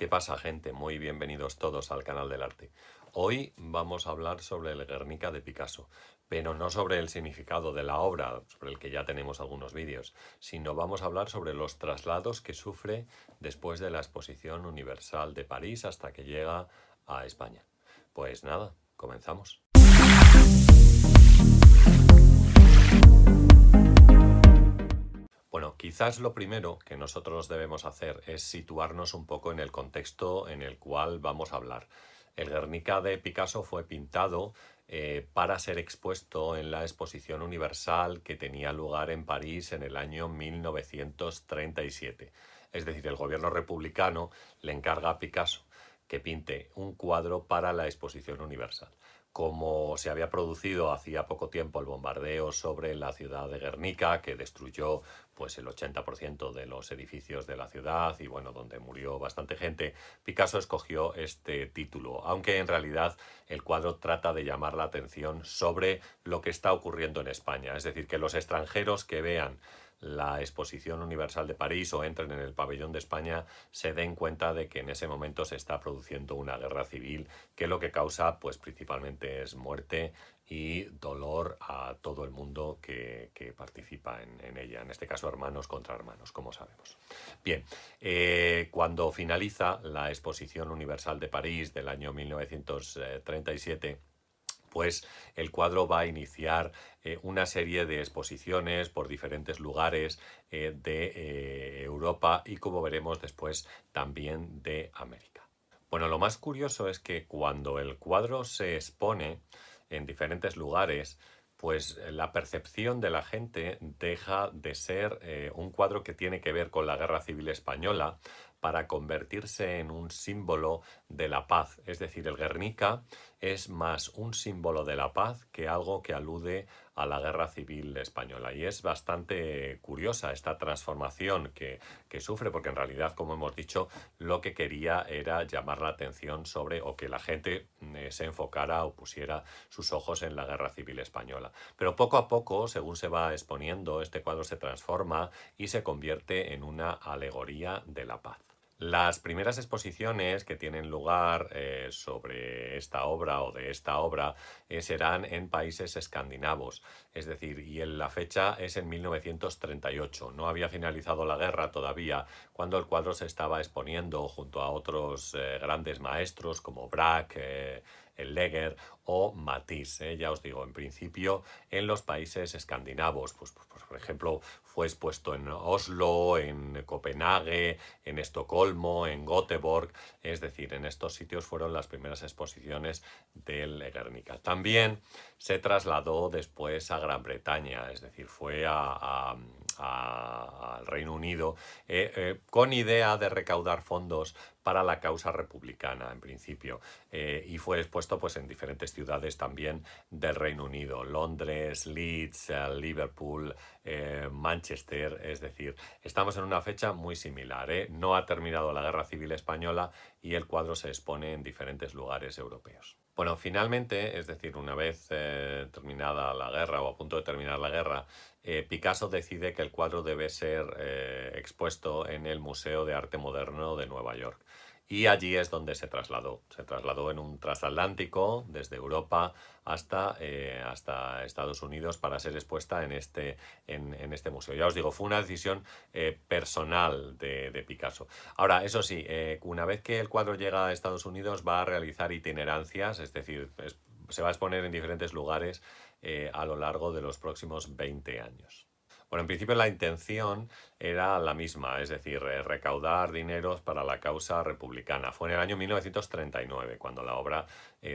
¿Qué pasa, gente? Muy bienvenidos todos al canal del arte. Hoy vamos a hablar sobre el Guernica de Picasso, pero no sobre el significado de la obra, sobre el que ya tenemos algunos vídeos, sino vamos a hablar sobre los traslados que sufre después de la Exposición Universal de París hasta que llega a España. Pues nada, comenzamos. Bueno, quizás lo primero que nosotros debemos hacer es situarnos un poco en el contexto en el cual vamos a hablar. El Guernica de Picasso fue pintado para ser expuesto en la Exposición Universal que tenía lugar en París en el año 1937. Es decir, el gobierno republicano le encarga a Picasso que pinte un cuadro para la Exposición Universal. Como se había producido hacía poco tiempo el bombardeo sobre la ciudad de Guernica, que destruyó pues el 80% de los edificios de la ciudad y bueno, donde murió bastante gente, Picasso escogió este título, aunque en realidad el cuadro trata de llamar la atención sobre lo que está ocurriendo en España, es decir, que los extranjeros que vean la Exposición Universal de París o entren en el pabellón de España se den cuenta de que en ese momento se está produciendo una guerra civil que lo que causa pues principalmente es muerte y dolor a todo el mundo que participa en ella, en este caso hermanos contra hermanos, como sabemos. Bien, cuando finaliza la Exposición Universal de París del año 1937, pues el cuadro va a iniciar una serie de exposiciones por diferentes lugares de Europa y, como veremos después, también de América. Bueno, lo más curioso es que cuando el cuadro se expone en diferentes lugares, pues la percepción de la gente deja de ser un cuadro que tiene que ver con la Guerra Civil Española para convertirse en un símbolo de la paz. Es decir, el Guernica es más un símbolo de la paz que algo que alude a la Guerra Civil Española. Y es bastante curiosa esta transformación que sufre, porque en realidad, como hemos dicho, lo que quería era llamar la atención sobre, o que la gente se enfocara o pusiera sus ojos en la Guerra Civil Española. Pero poco a poco, según se va exponiendo, este cuadro se transforma y se convierte en una alegoría de la paz. Las primeras exposiciones que tienen lugar sobre esta obra o de esta obra serán en países escandinavos, es decir, y la fecha es en 1938. No había finalizado la guerra todavía cuando el cuadro se estaba exponiendo junto a otros grandes maestros como Braque, el Leger o Matisse. Ya os digo, en principio en los países escandinavos, pues por ejemplo fue expuesto en Oslo, en Copenhague, en Estocolmo, en Göteborg, es decir, en estos sitios fueron las primeras exposiciones del Guernica. También se trasladó después a Gran Bretaña, es decir, fue al Reino Unido con idea de recaudar fondos para la causa republicana en principio y fue expuesto pues en diferentes ciudades también del Reino Unido, Londres, Leeds, Liverpool, Manchester, es decir, estamos en una fecha muy similar, no ha terminado la Guerra Civil Española y el cuadro se expone en diferentes lugares europeos. Bueno, finalmente, es decir, una vez terminada la guerra o a punto de terminar la guerra, Picasso decide que el cuadro debe ser expuesto en el Museo de Arte Moderno de Nueva York. Y allí es donde se trasladó. Se trasladó en un transatlántico desde Europa hasta Estados Unidos para ser expuesta en este museo. Ya os digo, fue una decisión personal de Picasso. Ahora, eso sí, una vez que el cuadro llega a Estados Unidos va a realizar itinerancias, es decir, se va a exponer en diferentes lugares a lo largo de los próximos 20 años. Bueno, en principio la intención era la misma, es decir, recaudar dineros para la causa republicana. Fue en el año 1939 cuando la obra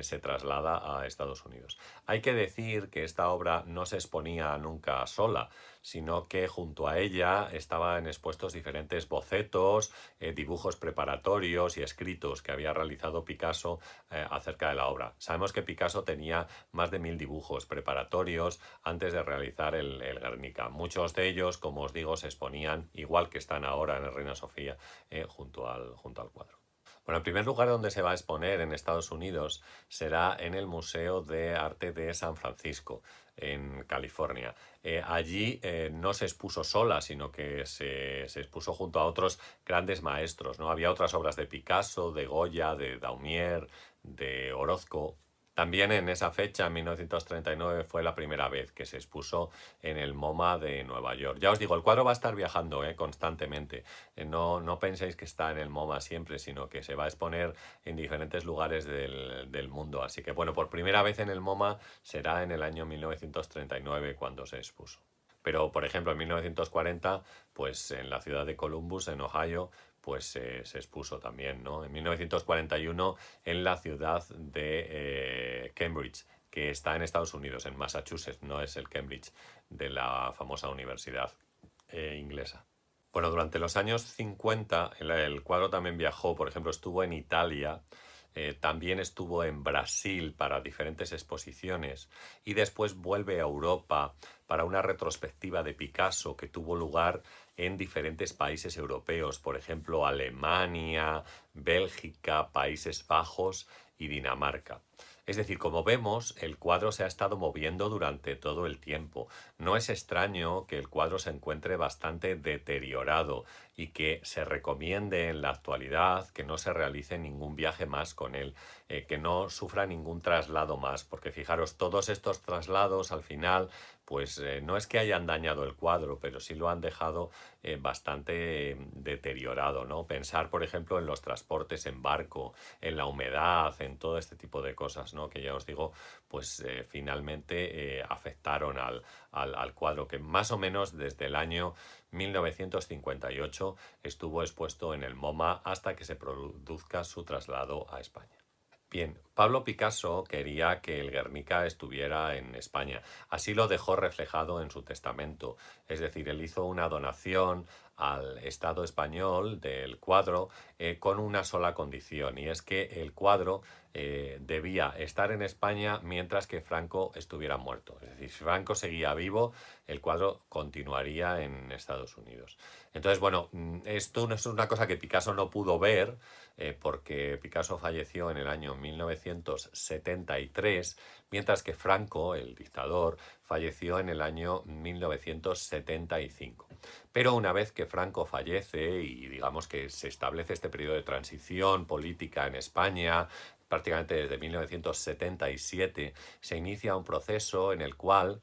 se traslada a Estados Unidos. Hay que decir que esta obra no se exponía nunca sola, sino que junto a ella estaban expuestos diferentes bocetos, dibujos preparatorios y escritos que había realizado Picasso acerca de la obra. Sabemos que Picasso tenía más de 1000 dibujos preparatorios antes de realizar el Guernica. Muchos de ellos, como os digo, se exponían, igual que están ahora en el Reina Sofía, junto al cuadro. Bueno, el primer lugar donde se va a exponer en Estados Unidos será en el Museo de Arte de San Francisco, en California. Allí no se expuso sola, sino que se expuso junto a otros grandes maestros, ¿no? Había otras obras de Picasso, de Goya, de Daumier, de Orozco. También en esa fecha, en 1939, fue la primera vez que se expuso en el MoMA de Nueva York. Ya os digo, el cuadro va a estar viajando constantemente. No penséis que está en el MoMA siempre, sino que se va a exponer en diferentes lugares del mundo. Así que bueno, por primera vez en el MoMA será en el año 1939 cuando se expuso. Pero, por ejemplo, en 1940, pues en la ciudad de Columbus, en Ohio, pues se expuso también, ¿no? En 1941 en la ciudad de Cambridge, que está en Estados Unidos, en Massachusetts, no es el Cambridge de la famosa universidad inglesa. Bueno, durante los años 50 el cuadro también viajó, por ejemplo, estuvo en Italia, también estuvo en Brasil para diferentes exposiciones y después vuelve a Europa para una retrospectiva de Picasso que tuvo lugar en diferentes países europeos, por ejemplo, Alemania, Bélgica, Países Bajos y Dinamarca. Es decir, como vemos, el cuadro se ha estado moviendo durante todo el tiempo. No es extraño que el cuadro se encuentre bastante deteriorado y que se recomiende en la actualidad que no se realice ningún viaje más con él, que no sufra ningún traslado más, porque fijaros, todos estos traslados al final, pues no es que hayan dañado el cuadro, pero sí lo han dejado bastante deteriorado, ¿no? Pensar, por ejemplo, en los transportes en barco, en la humedad, en todo este tipo de cosas, ¿no? Que ya os digo, pues finalmente afectaron al cuadro, que más o menos desde el año 1958 estuvo expuesto en el MoMA hasta que se produzca su traslado a España. Bien, Pablo Picasso quería que el Guernica estuviera en España. Así lo dejó reflejado en su testamento. Es decir, él hizo una donación al Estado español del cuadro con una sola condición, y es que el cuadro debía estar en España mientras que Franco estuviera muerto. Es decir, si Franco seguía vivo, el cuadro continuaría en Estados Unidos. Entonces, bueno, esto no es una cosa que Picasso no pudo ver, porque Picasso falleció en el año 1973, mientras que Franco, el dictador, falleció en el año 1975. Pero una vez que Franco fallece y digamos que se establece este periodo de transición política en España, prácticamente desde 1977, se inicia un proceso en el cual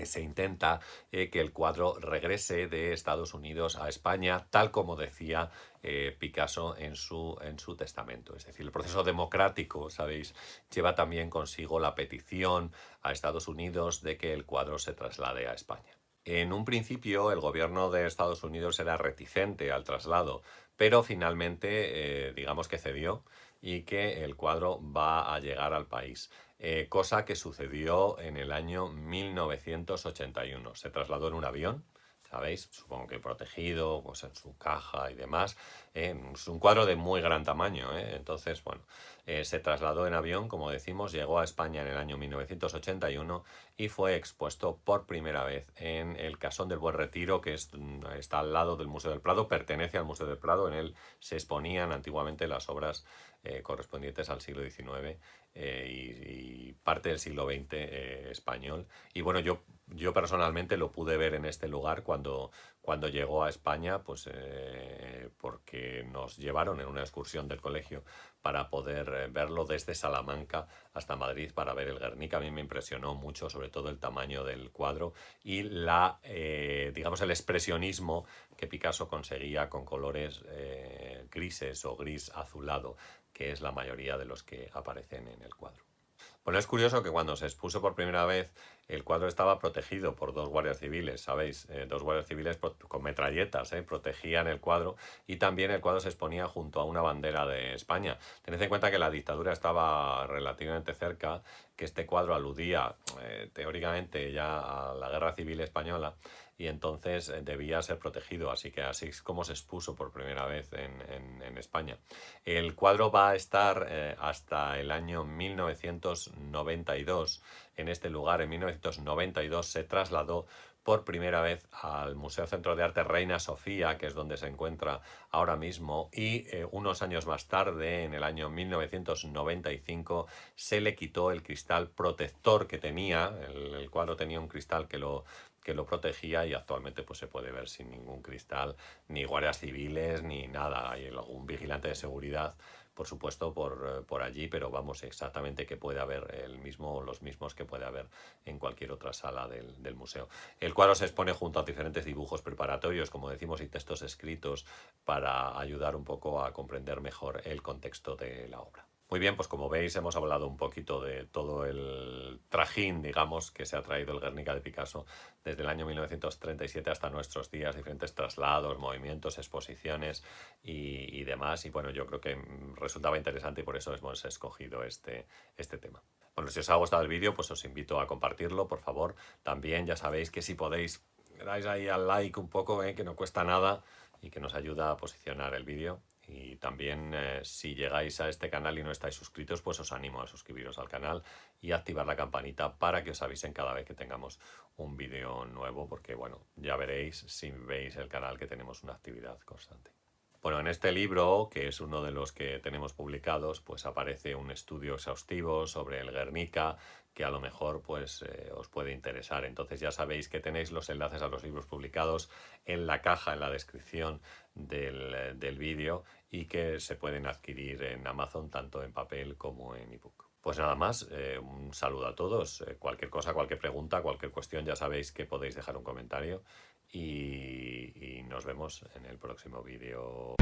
se intenta que el cuadro regrese de Estados Unidos a España, tal como decía Picasso en su testamento. Es decir, el proceso democrático, ¿sabéis?, lleva también consigo la petición a Estados Unidos de que el cuadro se traslade a España. En un principio, el gobierno de Estados Unidos era reticente al traslado, pero finalmente, digamos que cedió y que el cuadro va a llegar al país. Cosa que sucedió en el año 1981. Se trasladó en un avión, ¿sabéis? Supongo que protegido, pues en su caja y demás. Es un cuadro de muy gran tamaño, entonces, bueno, se trasladó en avión, como decimos, llegó a España en el año 1981 y fue expuesto por primera vez en el Casón del Buen Retiro, que está al lado del Museo del Prado, pertenece al Museo del Prado. En él se exponían antiguamente las obras correspondientes al siglo XIX y parte del siglo XX español. Y bueno, yo personalmente lo pude ver en este lugar cuando llegó a España, pues porque nos llevaron en una excursión del colegio para poder verlo desde Salamanca hasta Madrid para ver el Guernica. A mí me impresionó mucho, sobre todo el tamaño del cuadro y digamos, el expresionismo que Picasso conseguía con colores grises o gris azulado, que es la mayoría de los que aparecen en el cuadro. Bueno, es curioso que cuando se expuso por primera vez, el cuadro estaba protegido por dos guardias civiles, ¿sabéis? Dos guardias civiles con metralletas, protegían el cuadro, y también el cuadro se exponía junto a una bandera de España. Tened en cuenta que la dictadura estaba relativamente cerca, que este cuadro aludía teóricamente ya a la Guerra Civil Española, y entonces debía ser protegido, así que así es como se expuso por primera vez en España. El cuadro va a estar hasta el año 1992 en este lugar. En 1992 se trasladó por primera vez al Museo Centro de Arte Reina Sofía, que es donde se encuentra ahora mismo, y unos años más tarde, en el año 1995, se le quitó el cristal protector que tenía. El cuadro tenía un cristal que lo protegía, y actualmente pues se puede ver sin ningún cristal, ni guardias civiles ni nada. Hay algún vigilante de seguridad, por supuesto, por allí, pero vamos, exactamente que puede haber los mismos que puede haber en cualquier otra sala del museo. El cuadro se expone junto a diferentes dibujos preparatorios, como decimos, y textos escritos para ayudar un poco a comprender mejor el contexto de la obra. Muy bien, pues como veis hemos hablado un poquito de todo el trajín, digamos, que se ha traído el Guernica de Picasso desde el año 1937 hasta nuestros días, diferentes traslados, movimientos, exposiciones y demás. Y bueno, yo creo que resultaba interesante y por eso hemos escogido este tema. Bueno, si os ha gustado el vídeo, pues os invito a compartirlo, por favor. También ya sabéis que si podéis, dais ahí al like un poco, que no cuesta nada y que nos ayuda a posicionar el vídeo. Y también si llegáis a este canal y no estáis suscritos, pues os animo a suscribiros al canal y activar la campanita para que os avisen cada vez que tengamos un vídeo nuevo, porque bueno, ya veréis si veis el canal que tenemos una actividad constante. Bueno, en este libro, que es uno de los que tenemos publicados, pues aparece un estudio exhaustivo sobre el Guernica, que a lo mejor pues os puede interesar. Entonces ya sabéis que tenéis los enlaces a los libros publicados en la caja, en la descripción del vídeo, y que se pueden adquirir en Amazon tanto en papel como en ebook. Pues nada más, un saludo a todos. Cualquier cosa, cualquier pregunta, cualquier cuestión, ya sabéis que podéis dejar un comentario y nos vemos en el próximo vídeo.